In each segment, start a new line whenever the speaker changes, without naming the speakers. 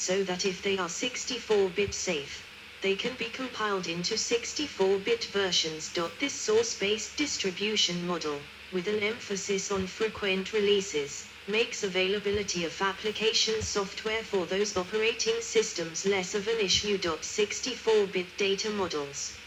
so that if they are 64-bit safe, they can be compiled into 64-bit versions. This source-based distribution model, with an emphasis on frequent releases, makes availability of application software for those operating systems less of an issue. 64-bit data models.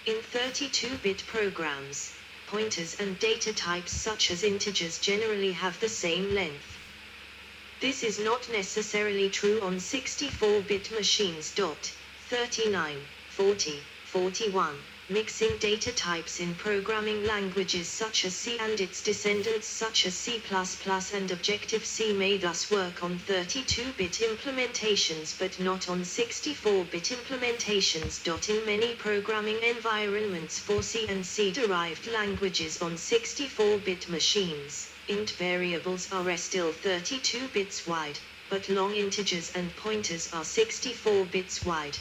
In 32-bit programs, pointers and data types such as integers generally have the same length. This is not necessarily true on 64-bit machines. 39, 40, 41. Mixing data types in programming languages such as C and its descendants such as C++ and Objective-C may thus work on 32-bit implementations but not on 64-bit implementations. In many programming environments for C and C-derived languages on 64-bit machines, int variables are still 32 bits wide, but long integers and pointers are 64 bits wide.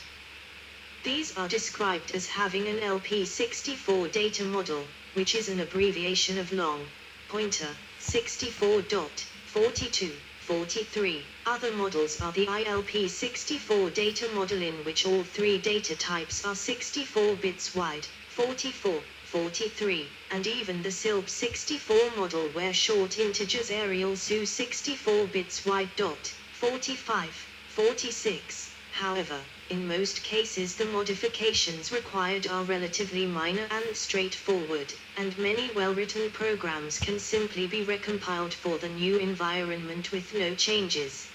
These are described as having an LP64 data model, which is an abbreviation of long pointer 64.42, 43. Other models are the ILP64 data model, in which all three data types are 64 bits wide, 44, 43, and even the SILP64 model where short integers Arial SU 64 bits wide. 45, 46. However, in most cases the modifications required are relatively minor and straightforward, and many well-written programs can simply be recompiled for the new environment with no changes.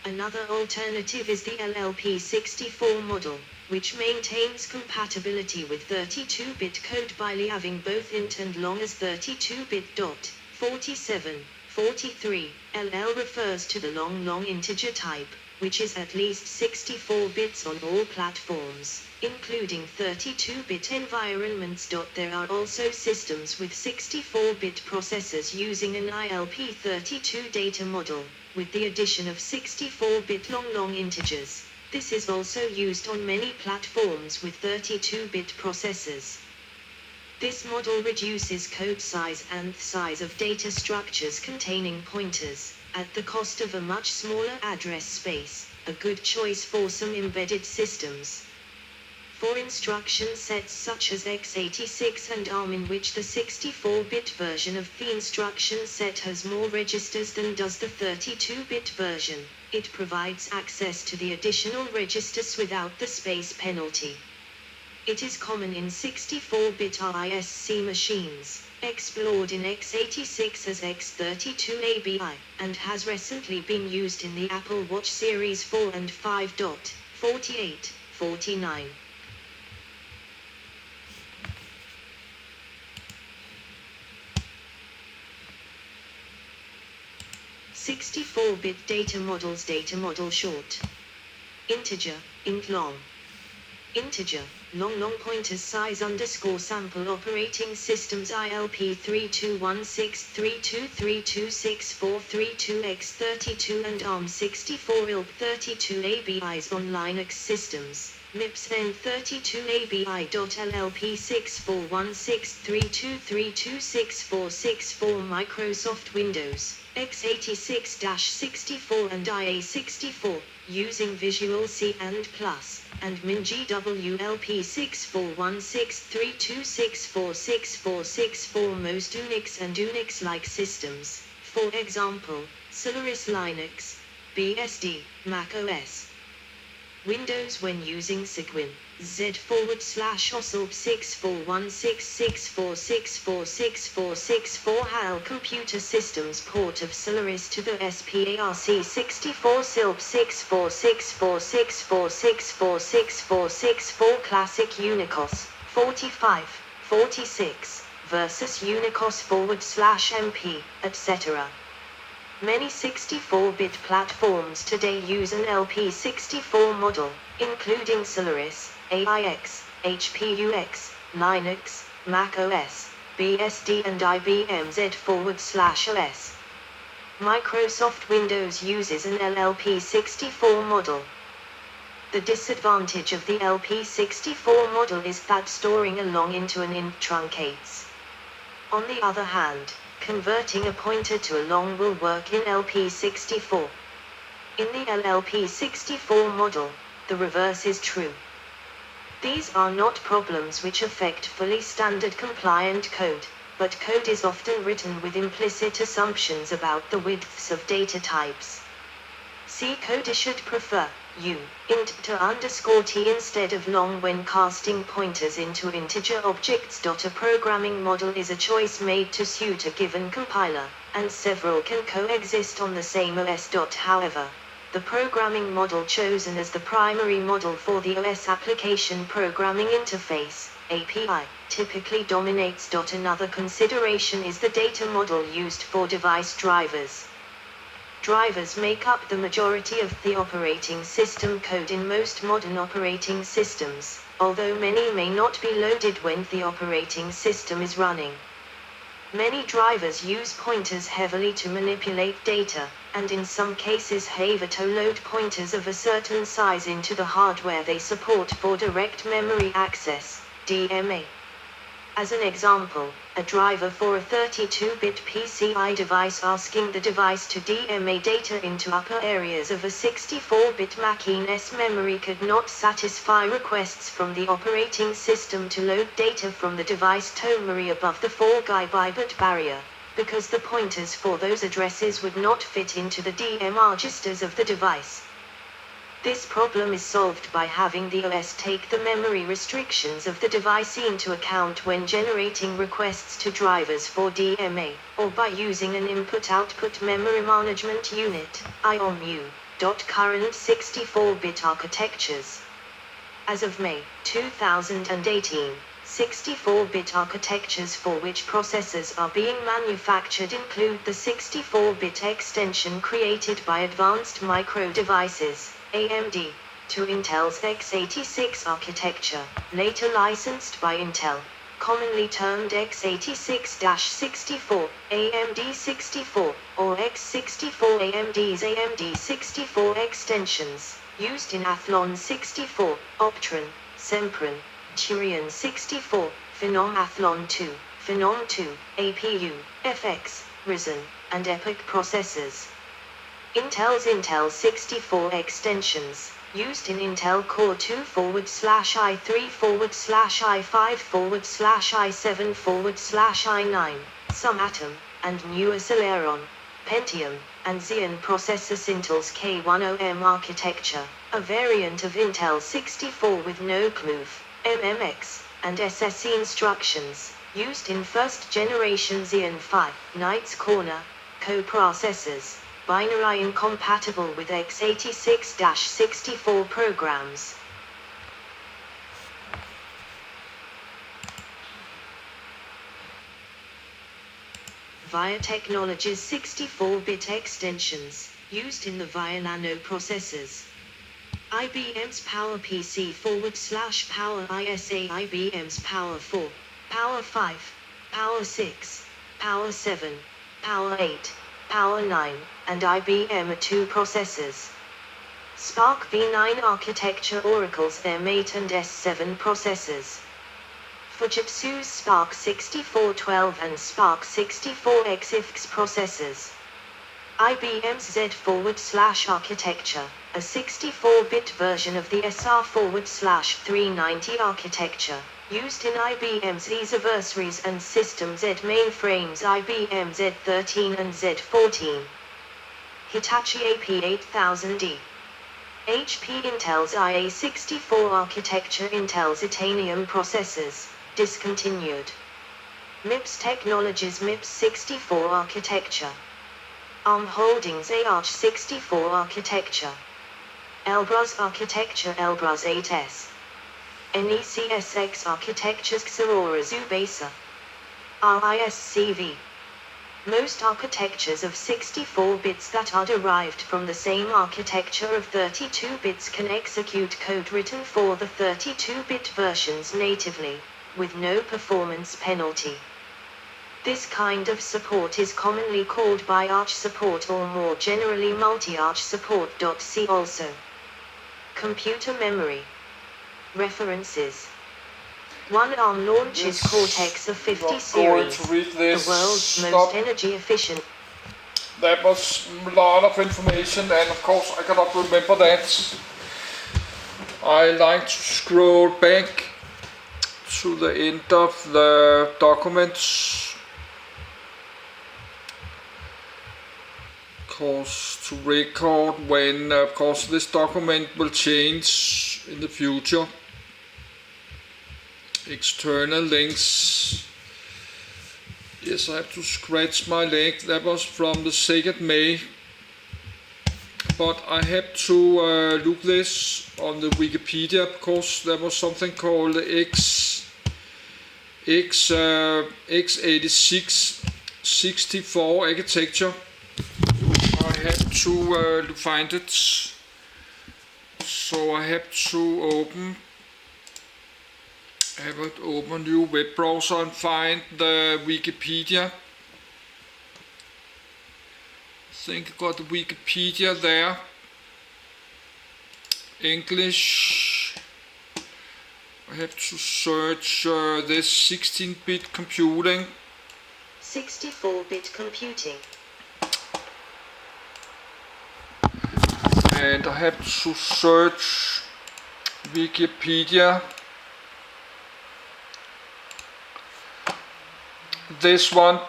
Another alternative is the LLP64 model, which maintains compatibility with 32-bit code by leaving both int and long as 32-bit. 47, 43. LL refers to the long integer type, which is at least 64 bits on all platforms, including 32-bit environments. There are also systems with 64-bit processors using an ILP32 data model, with the addition of 64-bit long integers. This is also used on many platforms with 32-bit processors. This model reduces code size and size of data structures containing pointers, at the cost of a much smaller address space, a good choice for some embedded systems. For instruction sets such as x86 and ARM, in which the 64-bit version of the instruction set has more registers than does the 32-bit version, it provides access to the additional registers without the space penalty. It is common in 64-bit RISC machines, explored in x86 as x32ABI, and has recently been used in the Apple Watch Series 4 and 5. 48, 49. (64-bit data models). Data model short. Integer, int long. Integer, long pointers size _ sample operating systems ILP321632326432x32 and ARM64 ILP32 ABIs on Linux systems. MIPS N32ABI.LLP641632326464 Microsoft Windows, x86-64 and IA64, using Visual C and Plus, and MinGWLP641632646464 most Unix and Unix-like systems, for example, Solaris Linux, BSD, Mac OS. Windows when using Cygwin, Z/OSLP 641664646464 HAL Computer Systems port of Solaris to the SPARC64 SILP 646464646464 Classic Unicos, 45, 46, versus Unicos /MP, etc. Many 64-bit platforms today use an LP64 model, including Solaris, AIX, HPUX, Linux, Mac OS, BSD and IBM Z/OS. Microsoft Windows uses an LLP64 model. The disadvantage of the LP64 model is that storing a long into an int truncates. On the other hand, converting a pointer to a long will work in LP64. In the LLP64 model, the reverse is true. These are not problems which affect fully standard compliant code, but code is often written with implicit assumptions about the widths of data types. C code should prefer int to _t instead of long when casting pointers into integer objects. A programming model is a choice made to suit a given compiler, and several can coexist on the same OS. However, the programming model chosen as the primary model for the OS application programming interface (API) typically dominates. Another consideration is the data model used for device drivers. Drivers make up the majority of the operating system code in most modern operating systems, although many may not be loaded when the operating system is running. Many drivers use pointers heavily to manipulate data, and in some cases have to load pointers of a certain size into the hardware they support for direct memory access, DMA. As an example, a driver for a 32-bit PCI device asking the device to DMA data into upper areas of a 64-bit machine's memory could not satisfy requests from the operating system to load data from the device to memory above the 4 GB barrier, because the pointers for those addresses would not fit into the DMA registers of the device. This problem is solved by having the OS take the memory restrictions of the device into account when generating requests to drivers for DMA, or by using an Input-Output Memory Management Unit (IOMU). Current 64-bit architectures. As of May 2018, 64-bit architectures for which processors are being manufactured include the 64-bit extension created by Advanced Micro Devices, AMD, to Intel's x86 architecture, later licensed by Intel, commonly termed x86-64, AMD 64, or x64. AMD's AMD 64 extensions, used in Athlon 64, Optron, Sempron, Turion 64, Phenom Athlon 2, Phenom 2, APU, FX, Ryzen, and EPYC processors. Intel's Intel 64 extensions, used in Intel Core 2/i3/i5/i7/i9, some Atom, and newer Celeron, Pentium, and Xeon processors. Intel's K10M architecture, a variant of Intel 64 with no CLUF, MMX, and SSE instructions, used in first-generation Xeon Phi, Knights Corner, coprocessors, binary incompatible with x86-64 programs. VIA Technologies 64-bit extensions, used in the VIA Nano processors. IBM's PowerPC /Power ISA, IBM's Power 4, Power 5, Power 6, Power 7, Power 8, Power 9, and IBM 2 processors. SPARC v9 architecture, Oracle's M8 and S7 processors. Fujitsu's SPARC 6412 and SPARC 64X IFX processors. IBM's Z/ architecture, a 64-bit version of the SR/390 architecture, used in IBM's Zaversaries and System Z mainframes, IBM Z13 and Z14. Hitachi AP8000E. HP Intel's IA64 architecture, Intel's Itanium processors, discontinued. MIPS Technologies MIPS 64 architecture. ARM Holdings ARch64 architecture. Elbrus architecture, Elbrus 8S. NECSX architectures, Xaurora Zubasa. RISC-V. Most architectures of 64 bits that are derived from the same architecture of 32 bits can execute code written for the 32-bit versions natively, with no performance penalty. This kind of support is commonly called bi-arch support, or more generally multi-arch support. See also. Computer memory. References. One ARM launches Cortex A50 series, the world's most energy efficient.
that was a lot of information, and of course I cannot remember that. I like to scroll back to the end of the documents, of course, to record when of course this document will change in the future. External links. Yes, I have to scratch my leg. That was from the 2nd May. But I have to look this on the Wikipedia because there was something called x86-64 architecture. I have to find it. So I have to open a new web browser and find the Wikipedia. I think I got the Wikipedia there. English. I have to search this 16-bit computing.
64-bit computing.
And I have to search Wikipedia. This one,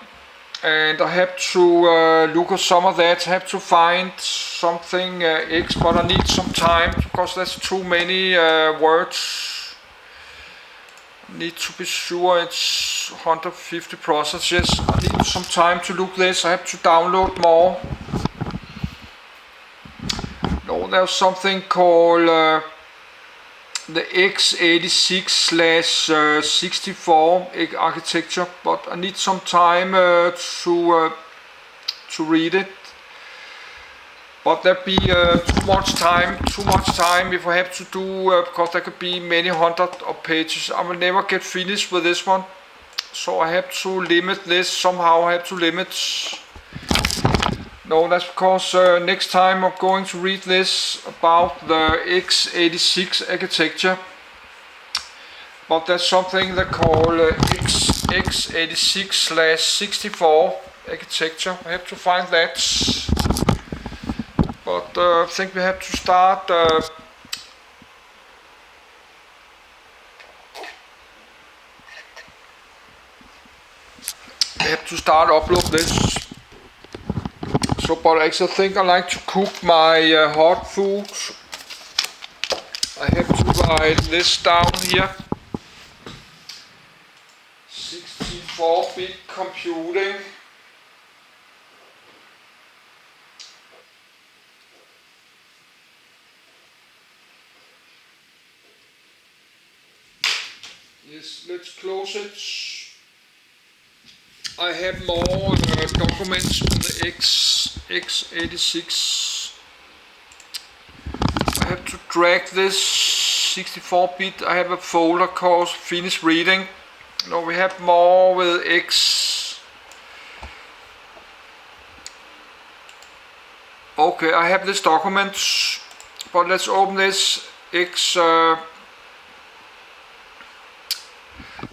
and I have to look at some of that. I have to find something X, but I need some time because there's too many words. I need to be sure it's 150 processes. I need some time to look this. I have to download more. No, there's something called the x86/64 architecture, but I need some time to read it. But there'd be too much time if I have to do because there could be many hundred of pages. I will never get finished with this one, so I have to limit this somehow. I have to limit. No, that's because next time I'm going to read this about the x86 architecture. But that's something they call x86/64 architecture. I have to find that. But I think we have to start. Upload this. So, but actually I think I like to cook my hot food. I have to write this down here. 64-bit computing. Yes, let's close it. I have more documents on the x86. I have to drag this 64-bit. I have a folder called Finish Reading. No, we have more with X. Okay, I have this document, but let's open this X.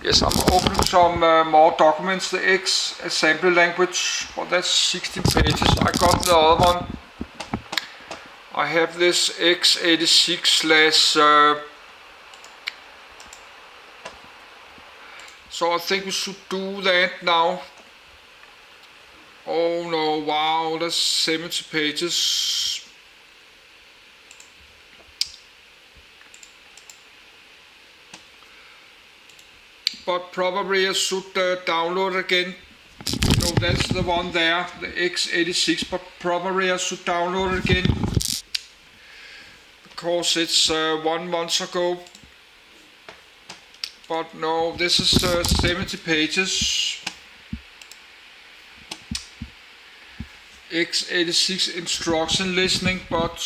Yes, I'm opening some more documents. The X assembly language, well, that's 16 pages. I got the other one. I have this x86 so I think we should do that now. Oh no, wow, that's 70 pages. But probably I should download again. No, that's the one there, the x86, but probably I should download it again because it's 1 month ago. But no, this is 70 pages. x86 instruction listening, but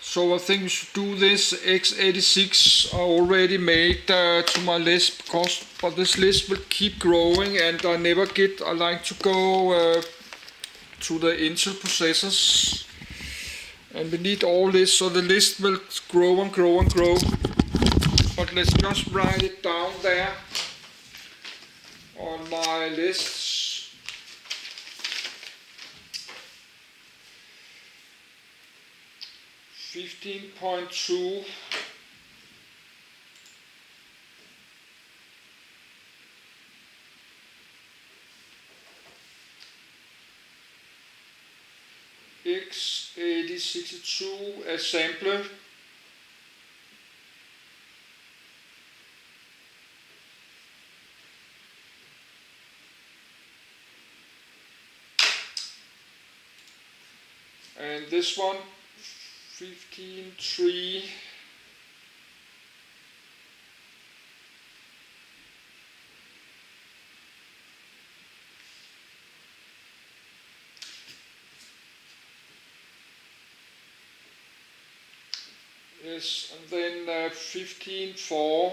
so I think we should do this. x86 I already made to my list, but this list will keep growing and I like to go to the Intel processors. And we need all this, so the list will grow and grow and grow. But let's just write it down there. on my lists. $15.2. X8062 assembler. And this one 15.3. Yes, and then 15.4.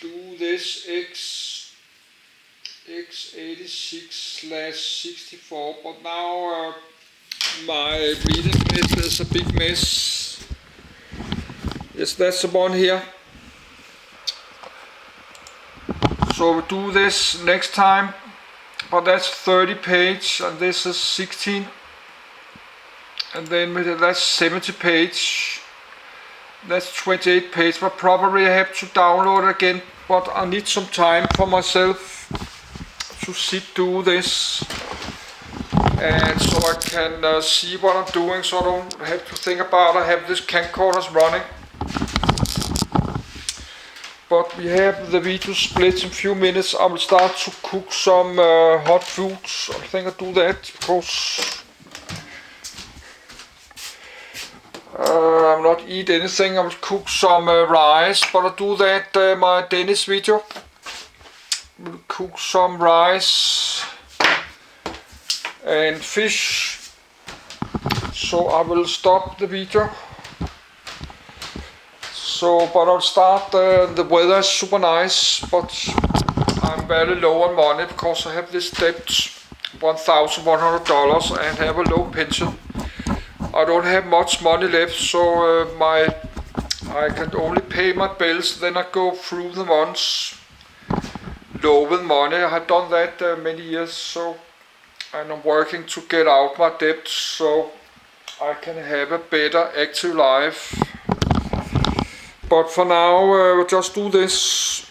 Do this X86/64, but now my reading list is a big mess. Yes, that's the one here. So we do this next time, but that's 30 page and this is 16. And then that's 70 page. That's 28 page, but probably I have to download it again. But I need some time for myself to sit do this, and so I can see what I'm doing, so I don't have to think about I have this camcorders running. But we have the video split in a few minutes. I will start to cook some hot foods. I think I'll do that because I will not eat anything. I will cook some rice, but I'll do that my Dennis video. We'll cook some rice and fish. So I will stop the video. So, but I'll start. The weather is super nice, but I'm very low on money because I have this debt, $1,100, and have a low pension. I don't have much money left, so I can only pay my bills. Then I go through the months low with money. I have done that many years, so, and I'm working to get out my debt so I can have a better active life. But for now, we'll just do this.